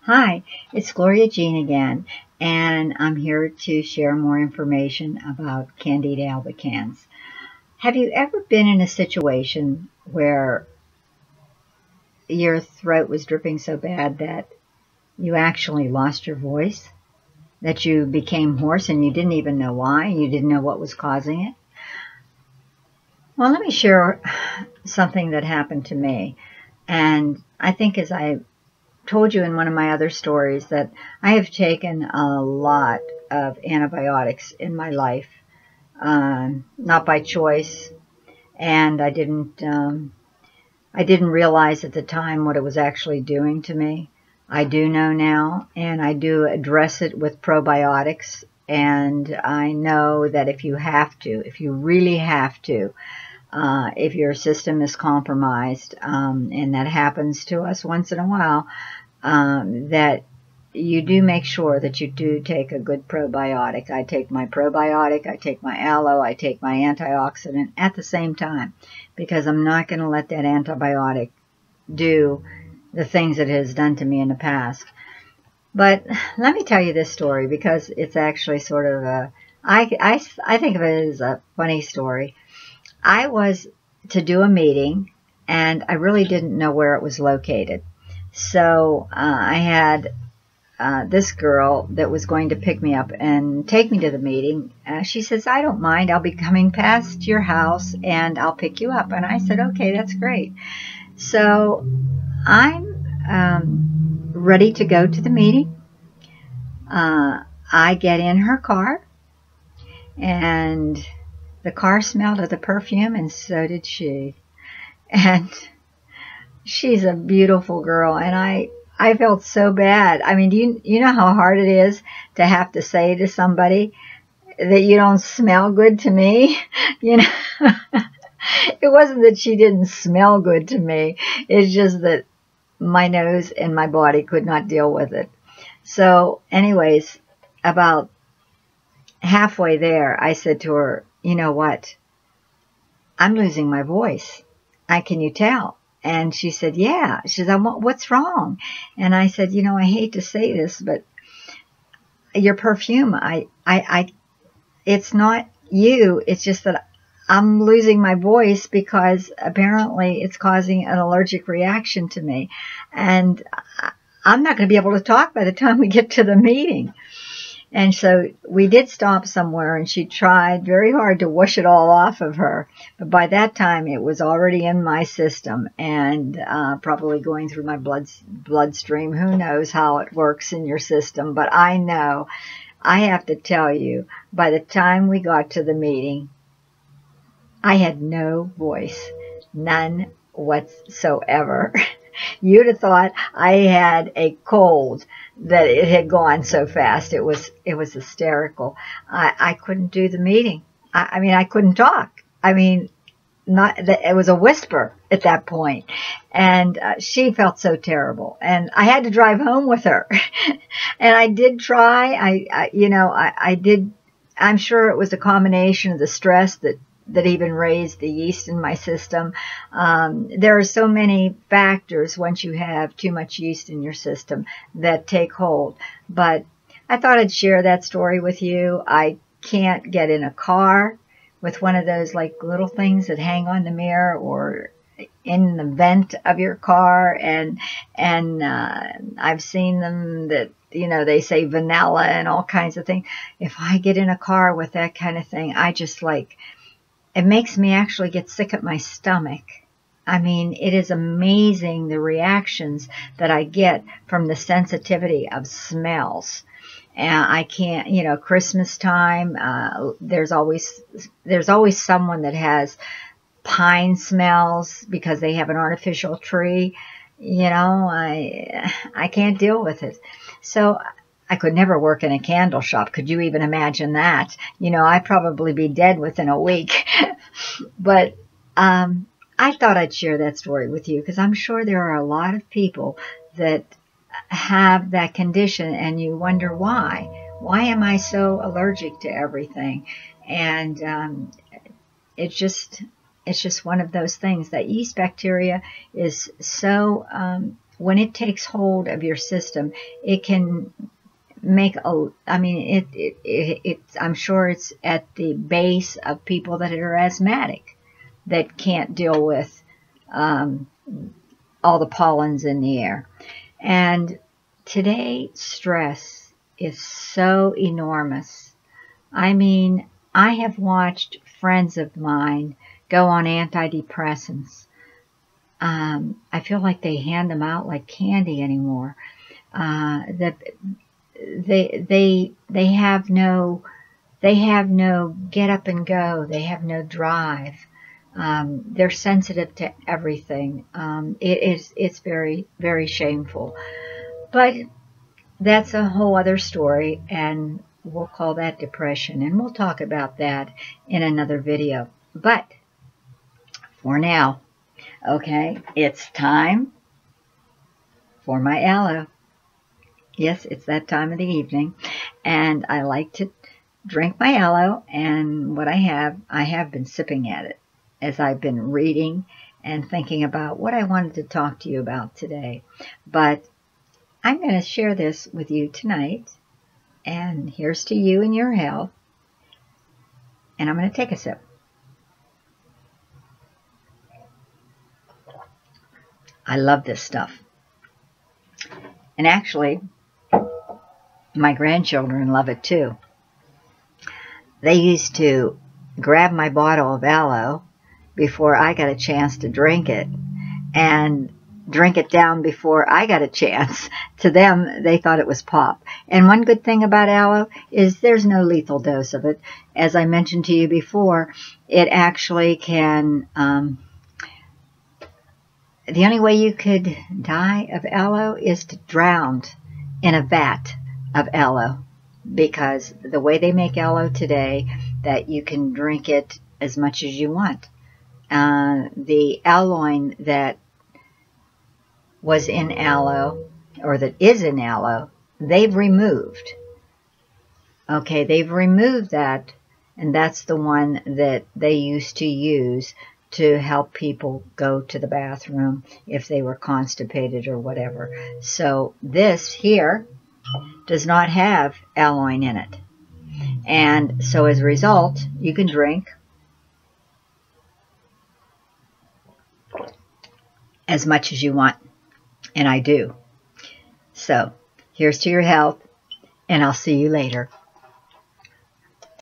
Hi, it's Gloria Jean again, and I'm here to share more information about Candida albicans. Have you ever been in a situation where your throat was dripping so bad that you actually lost your voice? That you became hoarse and you didn't even know why? You didn't know what was causing it? Well, let me share something that happened to me. And I think, as I told you in one of my other stories, that I have taken a lot of antibiotics in my life, not by choice, and I didn't realize at the time what it was actually doing to me. I do know now, and I do address it with probiotics, and I know that if you really have to, if your system is compromised, and that happens to us once in a while, that you do make sure that you do take a good probiotic. I take my probiotic, I take my aloe, I take my antioxidant at the same time, because I'm not going to let that antibiotic do the things it has done to me in the past. But let me tell you this story, because it's actually sort of I think of it as a funny story. I was to do a meeting, and I really didn't know where it was located. So I had this girl that was going to pick me up and take me to the meeting. She says, "I don't mind. I'll be coming past your house and I'll pick you up." And I said, "Okay, that's great." So I'm ready to go to the meeting. I get in her car, and the car smelled of the perfume, and so did she. And she's a beautiful girl, and I felt so bad. I mean, do you know how hard it is to have to say to somebody that you don't smell good to me? You know, it wasn't that she didn't smell good to me. It's just that my nose and my body could not deal with it. So anyways, about halfway there, I said to her, "You know what? I'm losing my voice. Can you tell?" And she said, "Yeah." She said, "What's wrong?" And I said, "You know, I hate to say this, but your perfume, it's not you. It's just that I'm losing my voice because apparently it's causing an allergic reaction to me. And I'm not going to be able to talk by the time we get to the meeting." And so we did stop somewhere, and she tried very hard to wash it all off of her. But by that time, it was already in my system and probably going through my bloodstream. Who knows how it works in your system? But I know, I have to tell you, by the time we got to the meeting, I had no voice, none whatsoever. You'd have thought I had a cold, that it had gone so fast. It was hysterical. I couldn't do the meeting. I mean, I couldn't talk. I mean, it was a whisper at that point. And she felt so terrible. And I had to drive home with her. And I did try. I did. I'm sure it was a combination of the stress that even raised the yeast in my system. There are so many factors once you have too much yeast in your system that take hold. But I thought I'd share that story with you. I can't get in a car with one of those like little things that hang on the mirror or in the vent of your car. And I've seen them that, you know, they say vanilla and all kinds of things. If I get in a car with that kind of thing, I just it makes me actually get sick at my stomach. I mean, it is amazing the reactions that I get from the sensitivity of smells. And I can't, you know, Christmas time, there's always someone that has pine smells because they have an artificial tree. You know, I can't deal with it. So I could never work in a candle shop. Could you even imagine that? You know, I'd probably be dead within a week. But I thought I'd share that story with you because I'm sure there are a lot of people that have that condition, and you wonder why. Why am I so allergic to everything? And it's just one of those things. That yeast bacteria is so when it takes hold of your system, it can make I mean, I'm sure it's at the base of people that are asthmatic that can't deal with all the pollens in the air. And today, stress is so enormous. I mean, I have watched friends of mine go on antidepressants. I feel like they hand them out like candy anymore. That they have no get up and go. They have no drive. They're sensitive to everything. It's very, very shameful. But that's a whole other story, and we'll call that depression, and we'll talk about that in another video. But for now, okay, it's time for my aloe. Yes, it's that time of the evening, and I like to drink my aloe, and what I have been sipping at it as I've been reading and thinking about what I wanted to talk to you about today. But I'm going to share this with you tonight, and here's to you and your health. And I'm going to take a sip. I love this stuff. And actually, my grandchildren love it too. They used to grab my bottle of aloe before I got a chance to drink it, and drink it down before I got a chance. To them, they thought it was pop. And one good thing about aloe is there's no lethal dose of it. As I mentioned to you before, it actually can, the only way you could die of aloe is to drown in a vat of aloe, because the way they make aloe today, that you can drink it as much as you want. The aloin that was in aloe, or that is in aloe, they've removed. Okay, they've removed that, and that's the one that they used to use to help people go to the bathroom if they were constipated or whatever. So this here does not have aloin in it. And so as a result, you can drink as much as you want. And I do. So here's to your health, and I'll see you later.